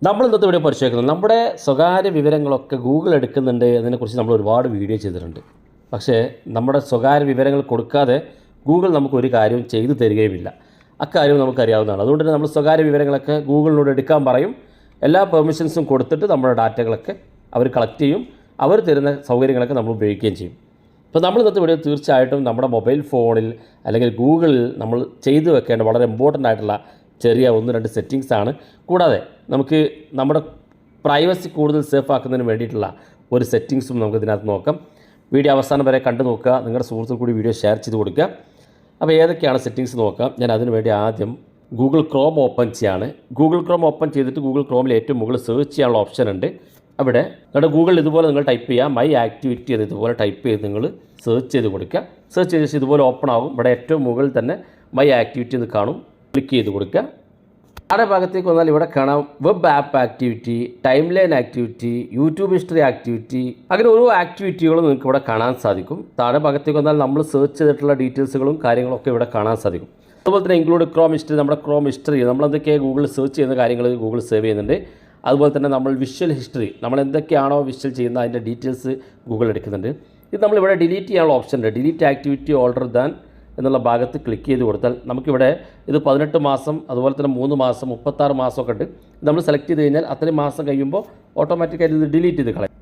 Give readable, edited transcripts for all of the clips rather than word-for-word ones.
നമ്മൾ ഇന്നത്തെ വീഡിയോ പരിശോധിക്കുന്നത് നമ്മുടെ സ്വകാര്യ വിവരങ്ങളൊക്കെ ഗൂഗിൾ എടുക്കുന്നുണ്ട് എന്നതിനെക്കുറിച്ച് നമ്മൾ ഒരുപാട് വീഡിയോ ചെയ്തിട്ടുണ്ട്. പക്ഷേ നമ്മുടെ സ്വകാര്യ വിവരങ്ങൾ കൊടുക്കാതെ ഗൂഗിൾ നമുക്കൊരു കാര്യവും ചെയ്തു തരികയുമില്ല. അക്കാര്യം നമുക്കറിയാവുന്നതാണ്. അതുകൊണ്ട് തന്നെ നമ്മൾ സ്വകാര്യ വിവരങ്ങളൊക്കെ ഗൂഗിളിനോട് എടുക്കാൻ പറയും. എല്ലാ പെർമിഷൻസും കൊടുത്തിട്ട് നമ്മുടെ ഡാറ്റകളൊക്കെ അവർ കളക്ട് ചെയ്യും. അവർ തരുന്ന സൗകര്യങ്ങളൊക്കെ നമ്മൾ ഉപയോഗിക്കുകയും ചെയ്യും. ഇപ്പോൾ നമ്മൾ ഇന്നത്തെ വീഡിയോ തീർച്ചയായിട്ടും നമ്മുടെ മൊബൈൽ ഫോണിൽ അല്ലെങ്കിൽ ഗൂഗിളിൽ നമ്മൾ ചെയ്തു വെക്കേണ്ട വളരെ ഇമ്പോർട്ടൻ്റ് ആയിട്ടുള്ള ചെറിയ 1-2 സെറ്റിങ്സാണ്. കൂടാതെ നമുക്ക് നമ്മുടെ പ്രൈവസി കൂടുതൽ സേഫ് ആക്കുന്നതിന് വേണ്ടിയിട്ടുള്ള ഒരു സെറ്റിങ്സും നമുക്ക് ഇതിനകത്ത് നോക്കാം. വീഡിയോ അവസാനം വരെ കണ്ടു നോക്കുക. നിങ്ങളുടെ സുഹൃത്തുക്കൾ കൂടി വീഡിയോ ഷെയർ ചെയ്ത് കൊടുക്കുക. അപ്പോൾ ഏതൊക്കെയാണ് സെറ്റിങ്സ് നോക്കാം. ഞാൻ അതിനു വേണ്ടി ആദ്യം ഗൂഗിൾ ക്രോം ഓപ്പൺ ചെയ്യാണ്. ഗൂഗിൾ ക്രോം ഓപ്പൺ ചെയ്തിട്ട് ഗൂഗിൾ ക്രോമിൽ ഏറ്റവും മുകളിൽ സെർച്ച് ചെയ്യാനുള്ള ഓപ്ഷൻ ഉണ്ട്. അവിടെ നിങ്ങളുടെ ഗൂഗിളിൽ ഇതുപോലെ നിങ്ങൾ ടൈപ്പ് ചെയ്യുക, മൈ ആക്ടിവിറ്റി എന്ന് ഇതുപോലെ ടൈപ്പ് ചെയ്ത് നിങ്ങൾ സെർച്ച് ചെയ്ത് കൊടുക്കുക. സെർച്ച് ചെയ്ത് ഇതുപോലെ ഓപ്പൺ ആകും. ഇവിടെ ഏറ്റവും മുകളിൽ തന്നെ മൈ ആക്ടിവിറ്റി എന്ന് കാണും. ക്ലിക്ക് ചെയ്ത് കൊടുക്കുക. താഴെ ഭാഗത്തേക്ക് വന്നാൽ ഇവിടെ കാണാം web app activity, time line activity, YouTube history activity, അങ്ങനെ ഓരോ ആക്ടിവിറ്റികളും നിങ്ങൾക്ക് ഇവിടെ കാണാൻ സാധിക്കും. താഴെ ഭാഗത്തേക്ക് വന്നാൽ നമ്മൾ സെർച്ച് ചെയ്തിട്ടുള്ള ഡീറ്റെയിൽസുകളും കാര്യങ്ങളൊക്കെ ഇവിടെ കാണാൻ സാധിക്കും. അതുപോലെ തന്നെ ഇൻക്ലൂഡ് ക്രോം ഹിസ്റ്ററി, നമ്മുടെ ക്രോം ഹിസ്റ്ററി നമ്മളെന്തൊക്കെ ഗൂഗിളിൽ സെർച്ച് ചെയ്യുന്ന കാര്യങ്ങൾ ഗൂഗിൾ സേവ് ചെയ്യുന്നുണ്ട്. അതുപോലെ തന്നെ നമ്മൾ വിഷ്വൽ ഹിസ്റ്ററി, നമ്മൾ എന്തൊക്കെയാണോ വിഷ്വൽ ചെയ്യുന്ന അതിൻ്റെ ഡീറ്റെയിൽസ് ഗൂഗിൾ എടുക്കുന്നുണ്ട്. ഇത് നമ്മളിവിടെ ഡിലീറ്റ് ചെയ്യാനുള്ള ഓപ്ഷൻ ഉണ്ട്. ഡിലീറ്റ് ആക്ടിവിറ്റി ഓൾഡർ ദാൻ എന്നുള്ള ഭാഗത്ത് ക്ലിക്ക് ചെയ്ത് കൊടുത്താൽ നമുക്കിവിടെ ഇത് 18 മാസം, അതുപോലെ തന്നെ 3 മാസം, 36 മാസമൊക്കെ ഉണ്ട്. നമ്മൾ സെലക്ട് ചെയ്ത് കഴിഞ്ഞാൽ അത്രയും മാസം കഴിയുമ്പോൾ ഓട്ടോമാറ്റിക്കായിട്ട് ഇത് ഡിലീറ്റ് ചെയ്ത് കളയും.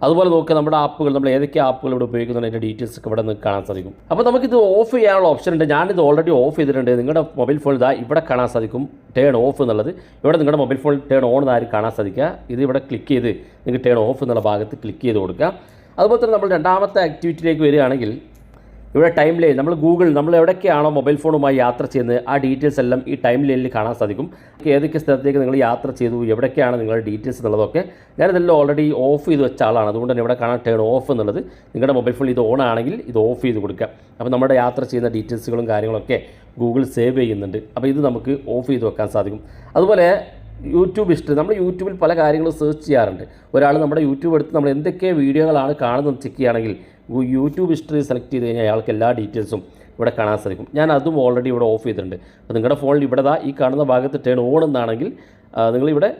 അതുപോലെ നോക്കുക നമ്മുടെ ആപ്പുകൾ, നമ്മൾ ഏതൊക്കെ ആപ്പുകൾ ഇവിടെ ഉപയോഗിക്കുന്നുണ്ട് അതിൻ്റെ ഡീറ്റെയിൽസ് ഒക്കെ ഇവിടെ നിങ്ങൾക്ക് കാണാൻ സാധിക്കും. അപ്പോൾ നമുക്കിത് ഓഫ് ചെയ്യാനുള്ള ഓപ്ഷൻ ഉണ്ട്. ഞാനിത് ഓൾറെഡി ഓഫ് ചെയ്തിട്ടുണ്ട്. നിങ്ങളുടെ മൊബൈൽ ഫോൺ ഇതാ ഇവിടെ കാണാൻ സാധിക്കും ടേൺ ഓഫ് എന്നുള്ളത്. ഇവിടെ നിങ്ങളുടെ മൊബൈൽ ഫോൺ ടേൺ ഓൺ എന്നായിരിക്കും കാണാൻ സാധിക്കുക. ഇത് ഇവിടെ ക്ലിക്ക് ചെയ്ത് നിങ്ങൾക്ക് ടേൺ ഓഫ് എന്നുള്ള ഭാഗത്ത് ക്ലിക്ക് ചെയ്ത് കൊടുക്കുക. അതുപോലെ തന്നെ നമ്മൾ രണ്ടാമത്തെ ആക്ടിവിറ്റിയിലേക്ക് വരികയാണെങ്കിൽ ഇവിടെ ടൈം ലൈൻ, നമ്മൾ എവിടെയൊക്കെയാണോ മൊബൈൽ ഫോണുമായി യാത്ര ചെയ്യുന്നത് ആ ഡീറ്റെയിൽസ് എല്ലാം ഈ ടൈം ലൈനിൽ കാണാൻ സാധിക്കും. ഏതൊക്കെ സ്ഥലത്തേക്ക് നിങ്ങൾ യാത്ര ചെയ്തു, എവിടേക്കാണ് നിങ്ങളുടെ ഡീറ്റെയിൽസ് എന്നുള്ളതൊക്കെ ഞാനിതെല്ലാം ഓൾറെഡി ഓഫ് ചെയ്ത് വെച്ച ആളാണ്. അതുകൊണ്ട് തന്നെ ഇവിടെ കാണാൻ ടേൺ ഓഫ് എന്നുള്ളത്. നിങ്ങളുടെ മൊബൈൽ ഫോണിൽ ഇത് ഓൺ ആണെങ്കിൽ ഇത് ഓഫ് ചെയ്ത് കൊടുക്കുക. അപ്പോൾ നമ്മുടെ യാത്ര ചെയ്യുന്ന ഡീറ്റെയിൽസുകളും കാര്യങ്ങളൊക്കെ ഗൂഗിൾ സേവ് ചെയ്യുന്നുണ്ട്. അപ്പോൾ ഇത് നമുക്ക് ഓഫ് ചെയ്ത് വെക്കാൻ സാധിക്കും. അതുപോലെ യൂട്യൂബ് ഹിസ്റ്ററി, നമ്മൾ യൂട്യൂബിൽ പല കാര്യങ്ങളും സെർച്ച് ചെയ്യാറുണ്ട്. ഒരാൾ നമ്മുടെ യൂട്യൂബ് എടുത്ത് നമ്മൾ എന്തൊക്കെ വീഡിയോകളാണ് കാണുന്നത് ചെക്ക് ചെയ്യുകയാണെങ്കിൽ യൂട്യൂബ് ഹിസ്റ്ററി സെലക്ട് ചെയ്ത് കഴിഞ്ഞാൽ അയാൾക്ക് എല്ലാ ഡീറ്റെയിൽസും ഇവിടെ കാണാൻ സാധിക്കും. ഞാൻ അതും ഓൾറെഡി ഇവിടെ ഓഫ് ചെയ്തിട്ടുണ്ട്. അപ്പോൾ നിങ്ങളുടെ ഫോണിൽ ഇവിടെ ഈ കാണുന്ന ഭാഗത്ത് ടേൺ ഓൺ എന്നാണെങ്കിൽ നിങ്ങളിവിടെ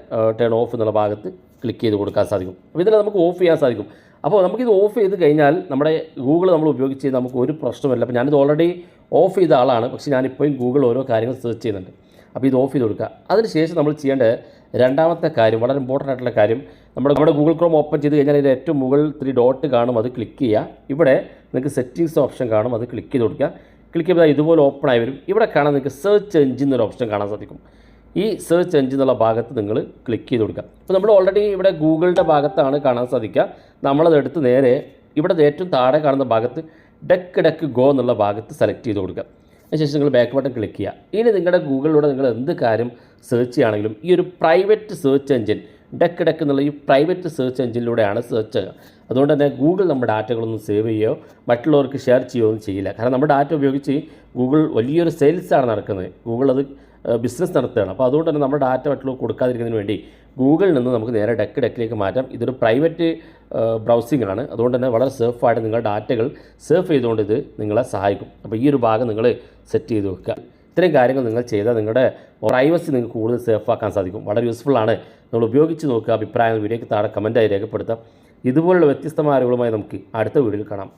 ടേൺ ഓഫ് എന്നുള്ള ഭാഗത്ത് ക്ലിക്ക് ചെയ്ത് കൊടുക്കാൻ സാധിക്കും. അപ്പോൾ ഇതിൽ നമുക്ക് ഓഫ് ചെയ്യാൻ സാധിക്കും. അപ്പോൾ നമുക്കിത് ഓഫ് ചെയ്ത് കഴിഞ്ഞാൽ നമ്മുടെ ഗൂഗിൾ നമ്മൾ ഉപയോഗിച്ച് നമുക്ക് ഒരു പ്രശ്നമില്ല. അപ്പോൾ ഞാനിത് ഓൾറെഡി ഓഫ് ചെയ്ത ആളാണ്. പക്ഷേ ഞാനിപ്പോഴും ഗൂഗിൾ ഓരോ കാര്യങ്ങൾ സെർച്ച് ചെയ്യുന്നുണ്ട്. അപ്പോൾ ഇത് ഓഫ് ചെയ്ത് കൊടുക്കുക. അതിനുശേഷം നമ്മൾ ചെയ്യേണ്ട രണ്ടാമത്തെ കാര്യം, വളരെ ഇമ്പോർട്ടൻ്റ് ആയിട്ടുള്ള കാര്യം, നമ്മുടെ ഗൂഗിൾ ക്രോം ഓപ്പൺ ചെയ്ത് കഴിഞ്ഞാൽ ഇതിൻ്റെ ഏറ്റവും മുകളിൽ 3 ഡോട്ട് കാണും. അത് ക്ലിക്ക് ചെയ്യുക. ഇവിടെ നിങ്ങൾക്ക് സെറ്റിങ്സ് ഓപ്ഷൻ കാണും. അത് ക്ലിക്ക് ചെയ്ത് കൊടുക്കുക. ക്ലിക്ക് ചെയ്താൽ ഇതുപോലെ ഓപ്പൺ ആയി വരും. ഇവിടെ കാണാൻ നിങ്ങൾക്ക് സെർച്ച് എഞ്ചിൻ എന്നൊരു ഓപ്ഷൻ കാണാൻ സാധിക്കും. ഈ സെർച്ച് എഞ്ചിൻ എന്നുള്ള ഭാഗത്ത് നിങ്ങൾ ക്ലിക്ക് ചെയ്ത് കൊടുക്കുക. അപ്പോൾ നമ്മൾ ഓൾറെഡി ഇവിടെ ഗൂഗിളിൻ്റെ ഭാഗത്താണ് കാണാൻ സാധിക്കുക. നമ്മളതെടുത്ത് നേരെ ഇവിടെ ഏറ്റവും താഴെ കാണുന്ന ഭാഗത്ത് ഡക്ക് ഗോ എന്നുള്ള ഭാഗത്ത് സെലക്ട് ചെയ്ത് കൊടുക്കുക. അതിനുശേഷം നിങ്ങൾ ബാക്ക് ബട്ടൺ ക്ലിക്ക് ചെയ്യുക. ഇനി നിങ്ങളുടെ ഗൂഗിളിലൂടെ നിങ്ങൾ എന്ത് കാര്യം സെർച്ച് ചെയ്യുകയാണെങ്കിലും ഈ ഒരു പ്രൈവറ്റ് സെർച്ച് എഞ്ചിൻ ഡക്ക് എന്നുള്ള ഈ പ്രൈവറ്റ് സെർച്ച് എഞ്ചിനിലൂടെയാണ് സെർച്ച് ചെയ്യുക. അതുകൊണ്ട് തന്നെ ഗൂഗിൾ നമ്മുടെ ഡാറ്റകളൊന്നും സേവ് ചെയ്യുകയോ മറ്റുള്ളവർക്ക് ഷെയർ ചെയ്യുകയോ ഒന്നും ചെയ്യില്ല. കാരണം നമ്മുടെ ഡാറ്റ ഉപയോഗിച്ച് ഗൂഗിൾ വലിയൊരു സെയിൽസാണ് നടക്കുന്നത്. ഗൂഗിൾ അത് ബിസിനസ് നടത്തുകയാണ്. അപ്പോൾ അതുകൊണ്ട് തന്നെ നമ്മുടെ ഡാറ്റ മറ്റുള്ളവർ കൊടുക്കാതിരിക്കുന്നതിന് വേണ്ടി ഗൂഗിളിൽ നിന്ന് നമുക്ക് നേരെ ഡക്കിലേക്ക് മാറ്റാം. ഇതൊരു പ്രൈവറ്റ് ബ്രൗസിംഗ് ആണ്. അതുകൊണ്ട് തന്നെ വളരെ സേഫായിട്ട് നിങ്ങളുടെ ഡാറ്റകൾ സേഫ് ചെയ്തുകൊണ്ട് ഇത് നിങ്ങളെ സഹായിക്കും. അപ്പോൾ ഈ ഒരു ഭാഗം നിങ്ങൾ സെറ്റ് ചെയ്ത് വെക്കുക. ഇത്രയും കാര്യങ്ങൾ നിങ്ങൾ ചെയ്താൽ നിങ്ങളുടെ പ്രൈവസി നിങ്ങൾക്ക് കൂടുതൽ സേഫാക്കാൻ സാധിക്കും. വളരെ യൂസ്ഫുള്ളാണ്. നിങ്ങൾ ഉപയോഗിച്ച് നോക്കുക. അഭിപ്രായങ്ങൾ വീഡിയോയ്ക്ക് താഴെ കമൻറ്റായി രേഖപ്പെടുത്താം. ഇതുപോലുള്ള വ്യത്യസ്തമായ അറിവുകളുമായി നമുക്ക് അടുത്ത വീഡിയോയിൽ കാണാം.